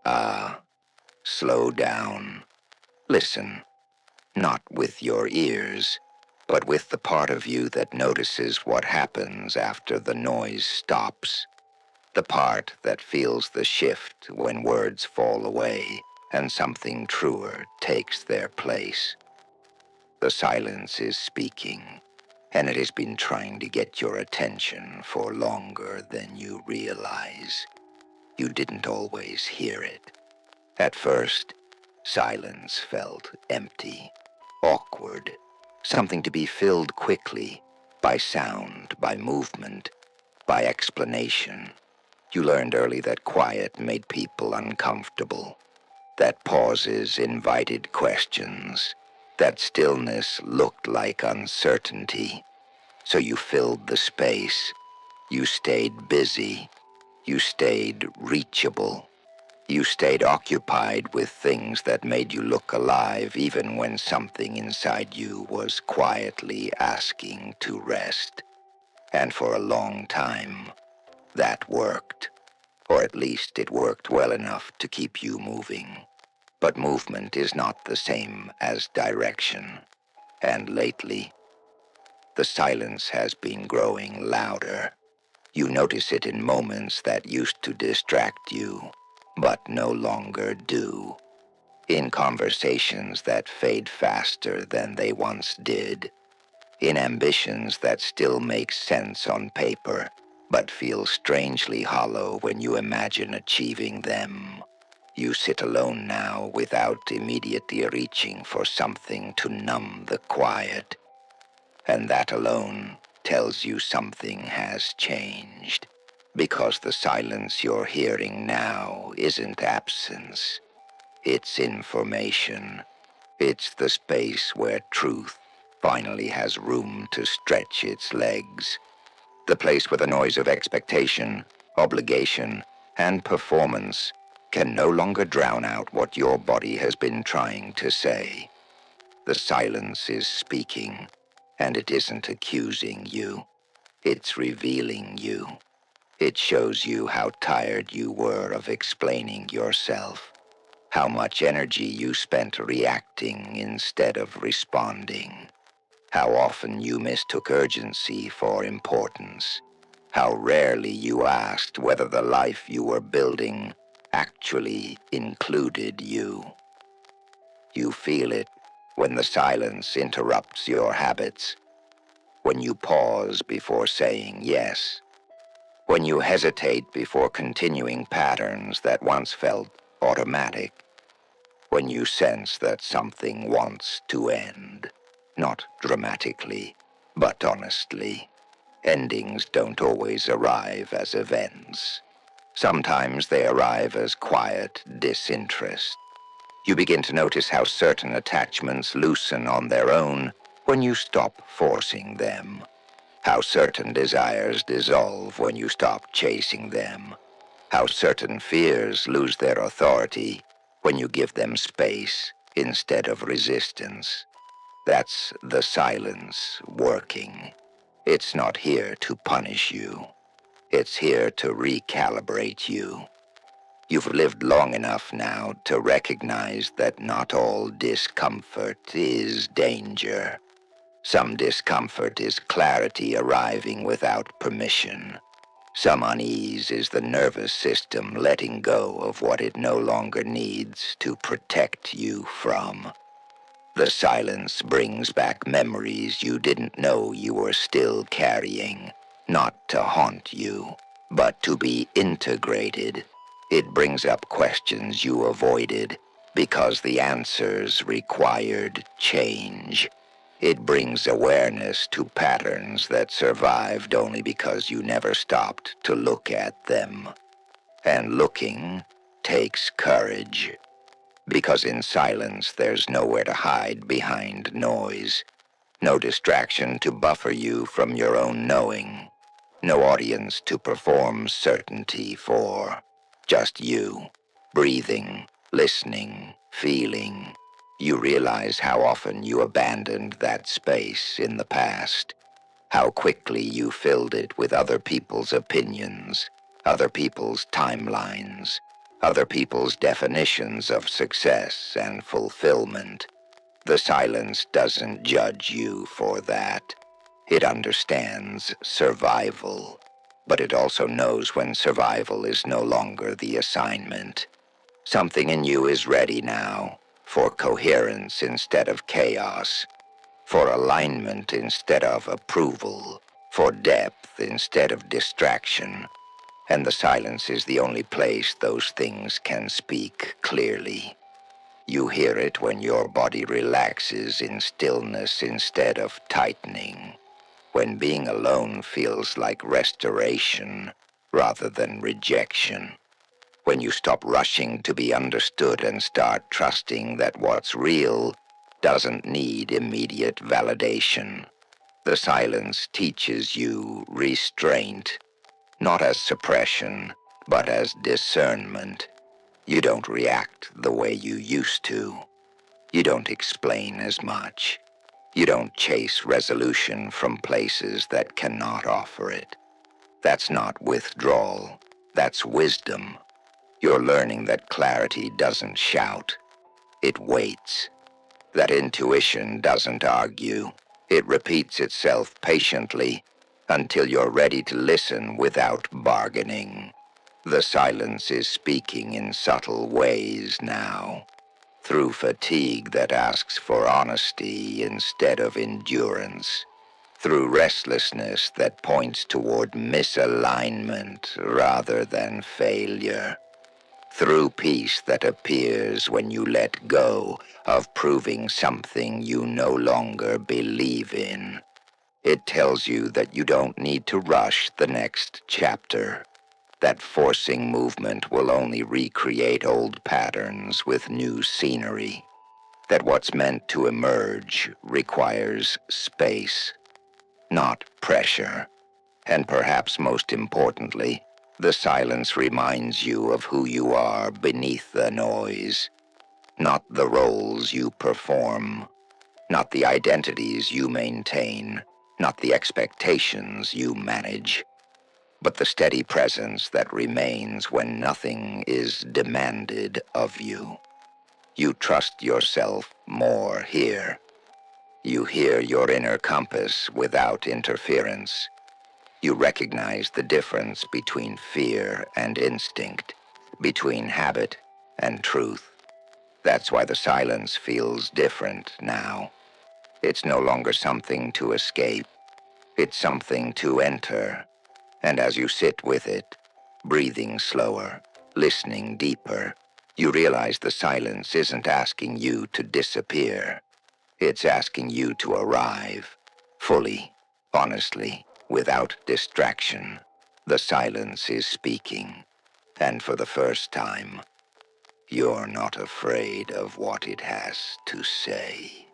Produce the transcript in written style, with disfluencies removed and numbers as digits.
Ah, slow down. Listen, not with your ears, but with the part of you that notices what happens after the noise stops. The part that feels the shift when words fall away and something truer takes their place. The silence is speaking, and it has been trying to get your attention for longer than you realize. You didn't always hear it. At first, silence felt empty, awkward, something to be filled quickly by sound, by movement, by explanation. You learned early that quiet made people uncomfortable, that pauses invited questions, that stillness looked like uncertainty. So you filled the space. You stayed busy. You stayed reachable. You stayed occupied with things that made you look alive even when something inside you was quietly asking to rest. And for a long time, that worked. Or at least it worked well enough to keep you moving. But movement is not the same as direction. And lately, the silence has been growing louder. You notice it in moments that used to distract you, but no longer do. In conversations that fade faster than they once did. In ambitions that still make sense on paper, but feel strangely hollow when you imagine achieving them. You sit alone now without immediately reaching for something to numb the quiet. And that alone tells you something has changed. Because the silence you're hearing now isn't absence. It's information. It's the space where truth finally has room to stretch its legs. The place where the noise of expectation, obligation, and performance can no longer drown out what your body has been trying to say. The silence is speaking, and it isn't accusing you. It's revealing you. It shows you how tired you were of explaining yourself, how much energy you spent reacting instead of responding, how often you mistook urgency for importance, how rarely you asked whether the life you were building actually included you. You feel it when the silence interrupts your habits, when you pause before saying yes, when you hesitate before continuing patterns that once felt automatic, when you sense that something wants to end, not dramatically, but honestly. Endings don't always arrive as events. Sometimes they arrive as quiet disinterest. You begin to notice how certain attachments loosen on their own when you stop forcing them. How certain desires dissolve when you stop chasing them. How certain fears lose their authority when you give them space instead of resistance. That's the silence working. It's not here to punish you. It's here to recalibrate you. You've lived long enough now to recognize that not all discomfort is danger. Some discomfort is clarity arriving without permission. Some unease is the nervous system letting go of what it no longer needs to protect you from. The silence brings back memories you didn't know you were still carrying, not to haunt you, but to be integrated. It brings up questions you avoided because the answers required change. It brings awareness to patterns that survived only because you never stopped to look at them. And looking takes courage. Because in silence there's nowhere to hide behind noise, no distraction to buffer you from your own knowing, no audience to perform certainty for, just you, breathing, listening, feeling. You realize how often you abandoned that space in the past, how quickly you filled it with other people's opinions, other people's timelines, other people's definitions of success and fulfillment. The silence doesn't judge you for that. It understands survival, but it also knows when survival is no longer the assignment. Something in you is ready now for coherence instead of chaos, for alignment instead of approval, for depth instead of distraction. And the silence is the only place those things can speak clearly. You hear it when your body relaxes in stillness instead of tightening, when being alone feels like restoration rather than rejection, when you stop rushing to be understood and start trusting that what's real doesn't need immediate validation. The silence teaches you restraint, not as suppression, but as discernment. You don't react the way you used to. You don't explain as much. You don't chase resolution from places that cannot offer it. That's not withdrawal. That's wisdom. You're learning that clarity doesn't shout. It waits. That intuition doesn't argue. It repeats itself patiently until you're ready to listen without bargaining. The silence is speaking in subtle ways now, through fatigue that asks for honesty instead of endurance, through restlessness that points toward misalignment rather than failure, through peace that appears when you let go of proving something you no longer believe in. It tells you that you don't need to rush the next chapter, that forcing movement will only recreate old patterns with new scenery, that what's meant to emerge requires space, not pressure. And perhaps most importantly, the silence reminds you of who you are beneath the noise, not the roles you perform, not the identities you maintain, not the expectations you manage, but the steady presence that remains when nothing is demanded of you. You trust yourself more here. You hear your inner compass without interference. You recognize the difference between fear and instinct, between habit and truth. That's why the silence feels different now. It's no longer something to escape. It's something to enter. And as you sit with it, breathing slower, listening deeper, you realize the silence isn't asking you to disappear. It's asking you to arrive, fully, honestly, without distraction. The silence is speaking, and for the first time, you're not afraid of what it has to say.